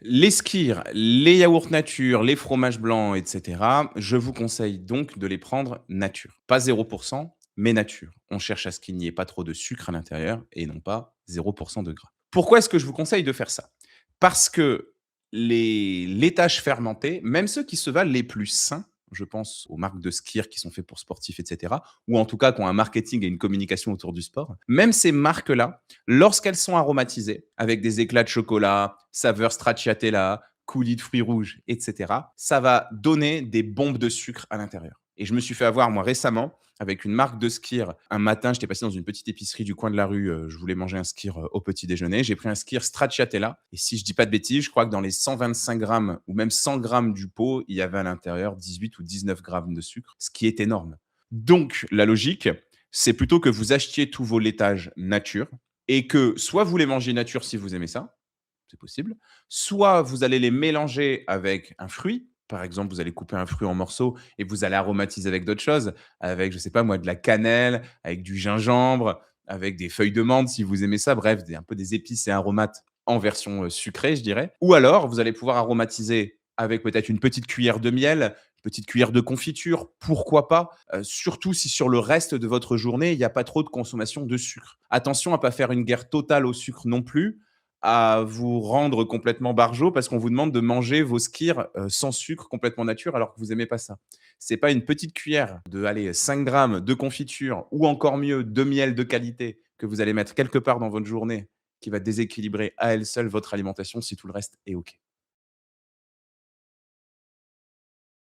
Les skyrs, les yaourts nature, les fromages blancs, et cetera, je vous conseille donc de les prendre nature. Pas 0 mais nature. On cherche à ce qu'il n'y ait pas trop de sucre à l'intérieur et non pas 0 de gras. Pourquoi est-ce que je vous conseille de faire ça? Parce que les laitages fermentés, même ceux qui se valent les plus sains, je pense aux marques de skyrs qui sont faits pour sportifs, et cetera, ou en tout cas qui ont un marketing et une communication autour du sport, même ces marques-là, lorsqu'elles sont aromatisées avec des éclats de chocolat, saveur stracciatella, coulis de fruits rouges, et cetera, ça va donner des bombes de sucre à l'intérieur. Et je me suis fait avoir, moi, récemment, avec une marque de skyr. Un matin, j'étais passé dans une petite épicerie du coin de la rue, je voulais manger un skyr, au petit déjeuner. J'ai pris un skyr stracciatella et si je dis pas de bêtises, je crois que dans les 125 grammes ou même 100 grammes du pot, il y avait à l'intérieur 18 ou 19 grammes de sucre, ce qui est énorme. Donc la logique, c'est plutôt que vous achetiez tous vos laitages nature et que soit vous les mangez nature si vous aimez ça, c'est possible. Soit vous allez les mélanger avec un fruit. Par exemple, vous allez couper un fruit en morceaux et vous allez aromatiser avec d'autres choses, avec, je sais pas moi, de la cannelle, avec du gingembre, avec des feuilles de menthe si vous aimez ça. Bref, un peu des épices et aromates en version sucrée, je dirais. Ou alors, vous allez pouvoir aromatiser avec peut-être une petite cuillère de miel, une petite cuillère de confiture, pourquoi pas, surtout si sur le reste de votre journée, il n'y a pas trop de consommation de sucre. Attention à ne pas faire une guerre totale au sucre non plus, à vous rendre complètement barjot parce qu'on vous demande de manger vos skyrs, sans sucre, complètement nature, alors que vous aimez pas ça. C'est pas une petite cuillère de, allez, 5 grammes de confiture ou encore mieux, de miel de qualité que vous allez mettre quelque part dans votre journée qui va déséquilibrer à elle seule votre alimentation si tout le reste est OK.